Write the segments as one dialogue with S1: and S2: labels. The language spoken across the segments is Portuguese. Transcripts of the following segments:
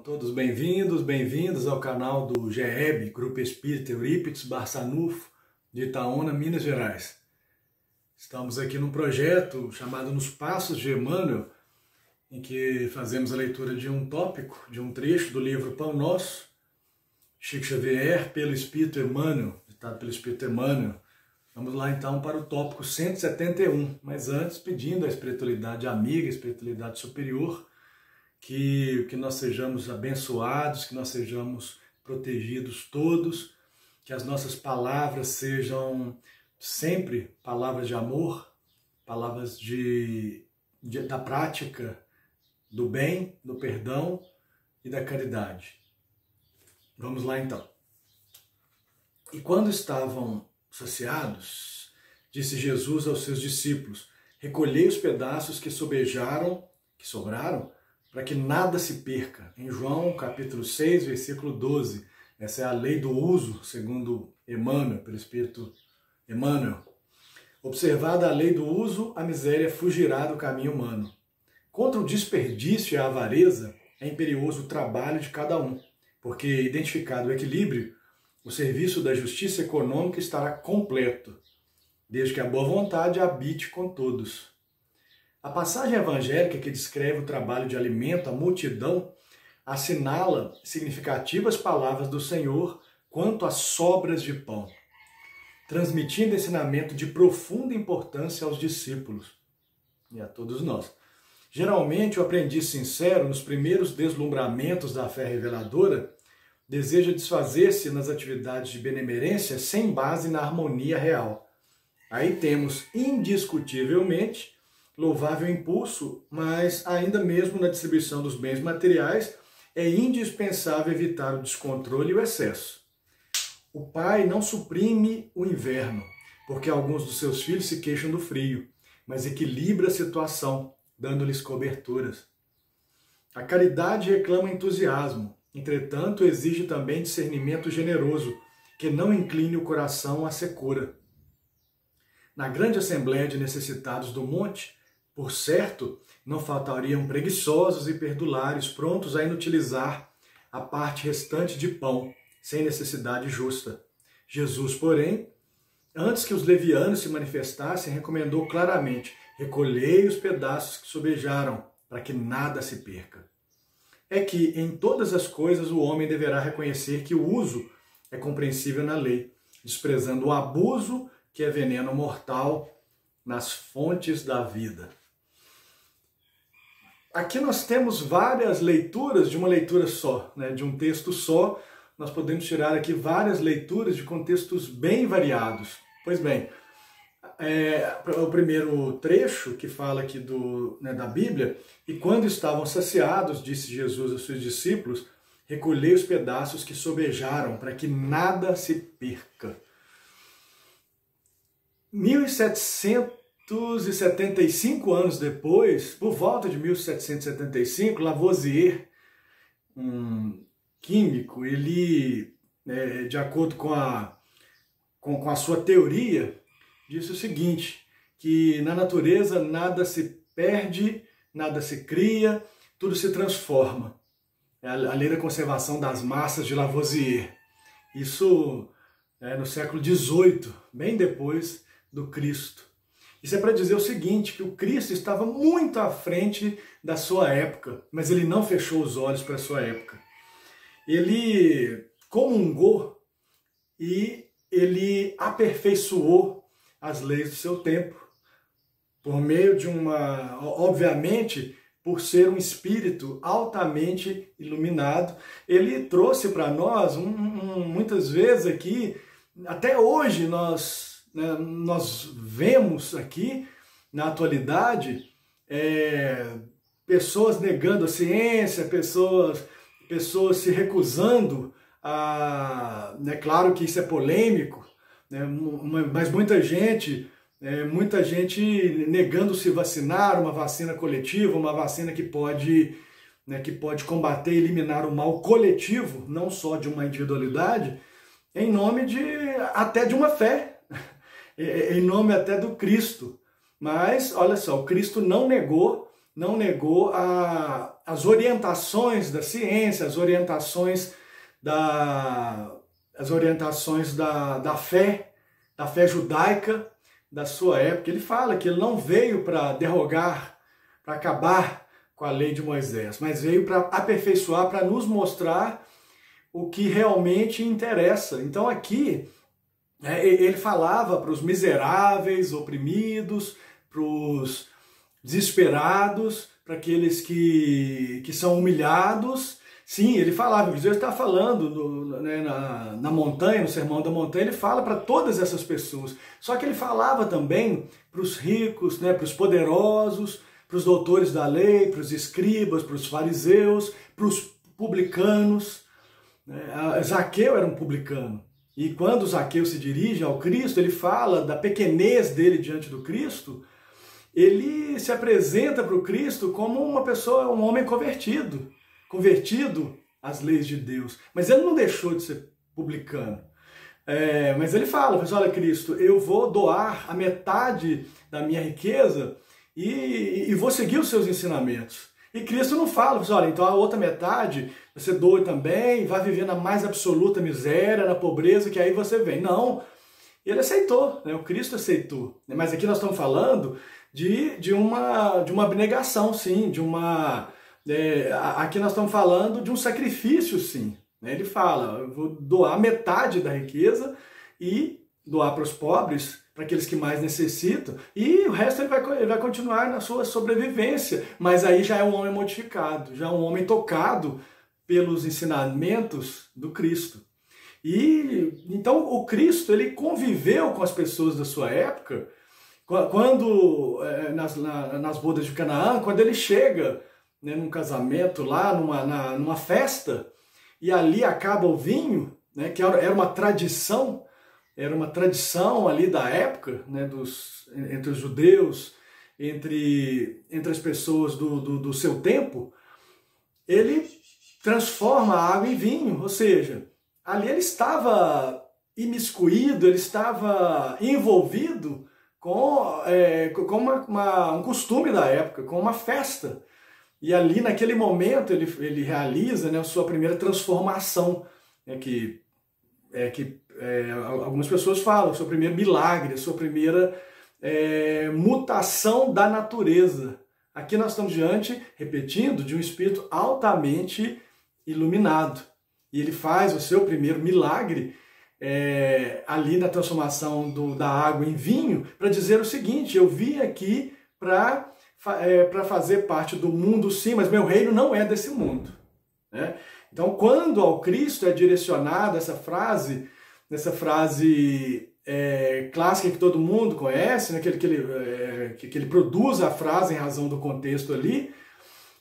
S1: Todos bem-vindos, bem-vindos ao canal do GEB, Grupo Espírita Eurípides Barçanufo, de Itaúna, Minas Gerais. Estamos aqui num projeto chamado Nos Passos de Emmanuel, em que fazemos a leitura de um tópico, de um trecho do livro Pão Nosso, Chico Xavier, pelo Espírito Emmanuel, ditado pelo Espírito Emmanuel. Vamos lá então para o tópico 171, mas antes pedindo à espiritualidade amiga, à espiritualidade superior, que nós sejamos abençoados, que nós sejamos protegidos todos, que as nossas palavras sejam sempre palavras de amor, palavras da prática do bem, do perdão e da caridade. Vamos lá então. E quando estavam saciados, disse Jesus aos seus discípulos: recolhei os pedaços que sobraram, para que nada se perca. Em João, capítulo 6, versículo 12. Essa é a lei do uso, segundo Emmanuel, pelo Espírito Emmanuel. Observada a lei do uso, a miséria fugirá do caminho humano. Contra o desperdício e a avareza, é imperioso o trabalho de cada um, porque, identificado o equilíbrio, o serviço da justiça econômica estará completo, desde que a boa vontade habite com todos. A passagem evangélica que descreve o trabalho de alimento à multidão assinala significativas palavras do Senhor quanto às sobras de pão, transmitindo ensinamento de profunda importância aos discípulos e a todos nós. Geralmente, o aprendiz sincero, nos primeiros deslumbramentos da fé reveladora, deseja desfazer-se nas atividades de benemerência sem base na harmonia real. Aí temos, indiscutivelmente, louvável impulso, mas ainda mesmo na distribuição dos bens materiais é indispensável evitar o descontrole e o excesso. O pai não suprime o inverno, porque alguns dos seus filhos se queixam do frio, mas equilibra a situação, dando-lhes coberturas. A caridade reclama entusiasmo, entretanto exige também discernimento generoso, que não incline o coração à secura. Na grande assembleia de necessitados do monte, por certo, não faltariam preguiçosos e perdulários prontos a inutilizar a parte restante de pão, sem necessidade justa. Jesus, porém, antes que os levianos se manifestassem, recomendou claramente: recolhei os pedaços que sobejaram, para que nada se perca. É que em todas as coisas o homem deverá reconhecer que o uso é compreensível na lei, desprezando o abuso, que é veneno mortal nas fontes da vida. Aqui nós temos várias leituras de uma leitura só, de um texto só. Nós podemos tirar aqui várias leituras de contextos bem variados. Pois bem, o primeiro trecho que fala aqui da Bíblia: e quando estavam saciados, disse Jesus aos seus discípulos, recolhei os pedaços que sobejaram, para que nada se perca. 1775 anos depois, por volta de 1775, Lavoisier, um químico, ele, de acordo com a sua teoria, disse o seguinte, que na natureza nada se perde, nada se cria, tudo se transforma. É a lei da conservação das massas de Lavoisier. Isso no século XVIII, bem depois do Cristo. Isso é para dizer o seguinte, que o Cristo estava muito à frente da sua época, mas ele não fechou os olhos para a sua época. Ele comungou e ele aperfeiçoou as leis do seu tempo, por meio de obviamente, por ser um espírito altamente iluminado, ele trouxe para nós, muitas vezes aqui, até hoje nós vemos aqui, na atualidade, pessoas negando a ciência, pessoas se recusando a... Claro que isso é polêmico, mas muita gente negando se vacinar, uma vacina coletiva, uma vacina que pode combater e eliminar o mal coletivo, não só de uma individualidade, em nome até de uma fé, em nome até do Cristo. Mas, olha só, o Cristo não negou não negou as orientações da ciência, as orientações da fé judaica da sua época. Ele fala que ele não veio para derrogar, para acabar com a lei de Moisés, mas veio para aperfeiçoar, para nos mostrar o que realmente interessa. Então aqui ele falava para os miseráveis, oprimidos, para os desesperados, para aqueles que são humilhados. Sim, ele falava, Jesus está falando na montanha, no Sermão da Montanha, ele fala para todas essas pessoas. Só que ele falava também para os ricos, para os poderosos, para os doutores da lei, para os escribas, para os fariseus, para os publicanos. Zaqueu era um publicano. E quando Zaqueu se dirige ao Cristo, ele fala da pequenez dele diante do Cristo. Ele se apresenta para o Cristo como uma pessoa, um homem convertido às leis de Deus. Mas ele não deixou de ser publicano. Mas ele fala, olha Cristo, eu vou doar a metade da minha riqueza e vou seguir os seus ensinamentos. E Cristo não fala, olha, então a outra metade você doa também, vai viver na mais absoluta miséria, na pobreza, que aí você vem. Não, ele aceitou, o Cristo aceitou. Mas aqui nós estamos falando de uma abnegação, sim, aqui nós estamos falando de um sacrifício, sim. Ele fala, eu vou doar metade da riqueza e doar para os pobres, para aqueles que mais necessitam, e o resto ele vai continuar na sua sobrevivência. Mas aí já é um homem modificado, já é um homem tocado pelos ensinamentos do Cristo. E então o Cristo ele conviveu com as pessoas da sua época, quando nas bodas de Canaã, quando ele chega num casamento lá, numa festa, e ali acaba o vinho, que era uma tradição ali da época, entre os judeus, entre as pessoas do seu tempo. Ele transforma a água em vinho, ou seja, ali ele estava imiscuído, ele estava envolvido com um costume da época, com uma festa. E ali, naquele momento, ele realiza a sua primeira transformação, que algumas pessoas falam, o seu primeiro milagre, a sua primeira mutação da natureza. Aqui nós estamos diante, repetindo, de um espírito altamente iluminado. E ele faz o seu primeiro milagre ali na transformação da água em vinho, para dizer o seguinte: eu vim aqui para fazer parte do mundo, sim, mas meu reino não é desse mundo. Então, quando ao Cristo é direcionada essa frase clássica que todo mundo conhece, que ele produz a frase em razão do contexto ali,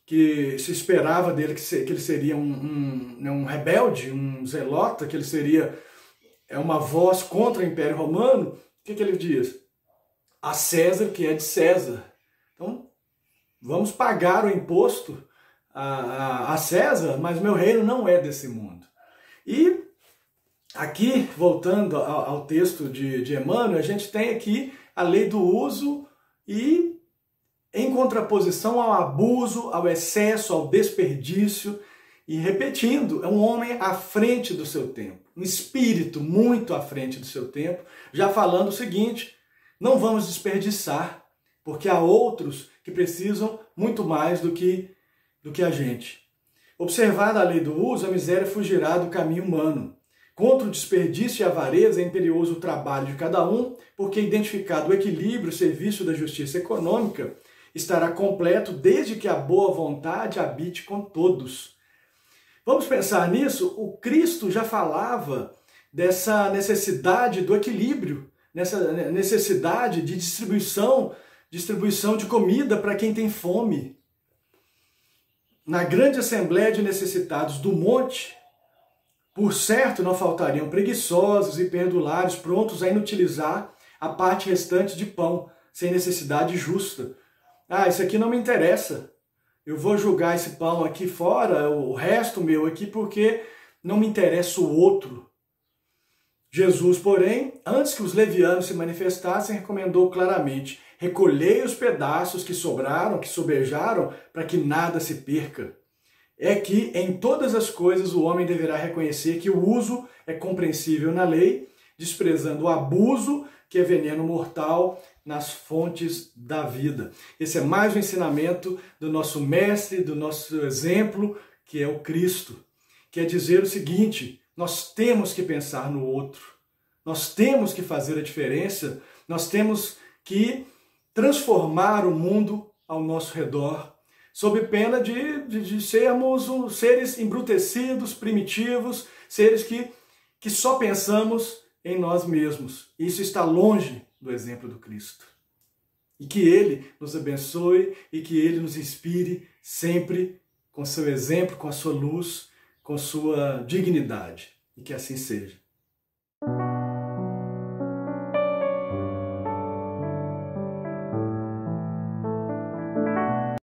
S1: que se esperava dele que ele seria um rebelde, um zelota, que ele seria uma voz contra o Império Romano. O que ele diz? A César que é de César. Então, vamos pagar o imposto a César, mas meu reino não é desse mundo. E aqui, voltando ao texto de Emmanuel, a gente tem aqui a lei do uso e em contraposição ao abuso, ao excesso, ao desperdício. E repetindo, é um homem à frente do seu tempo, um espírito muito à frente do seu tempo, já falando o seguinte: não vamos desperdiçar, porque há outros que precisam muito mais do que a gente. Observada a lei do uso, a miséria fugirá do caminho humano. Contra o desperdício e a avareza é imperioso o trabalho de cada um, porque identificado o equilíbrio, o serviço da justiça econômica estará completo desde que a boa vontade habite com todos. Vamos pensar nisso? O Cristo já falava dessa necessidade do equilíbrio, nessa necessidade de distribuição de comida para quem tem fome. Na grande assembleia de necessitados do monte, por certo não faltariam preguiçosos e perdulários prontos a inutilizar a parte restante de pão, sem necessidade justa. Isso aqui não me interessa. Eu vou jogar esse pão aqui fora, o resto meu aqui, porque não me interessa o outro. Jesus, porém, antes que os levianos se manifestassem, recomendou claramente: recolhei os pedaços que sobraram, que sobejaram, para que nada se perca. É que em todas as coisas o homem deverá reconhecer que o uso é compreensível na lei, desprezando o abuso, que é veneno mortal nas fontes da vida. Esse é mais um ensinamento do nosso mestre, do nosso exemplo, que é o Cristo. Quer dizer o seguinte: nós temos que pensar no outro, nós temos que fazer a diferença, nós temos que transformar o mundo ao nosso redor, sob pena de sermos seres embrutecidos, primitivos, seres que só pensamos em nós mesmos. Isso está longe do exemplo do Cristo. E que Ele nos abençoe e que Ele nos inspire sempre com seu exemplo, com a sua luz, com sua dignidade. E que assim seja.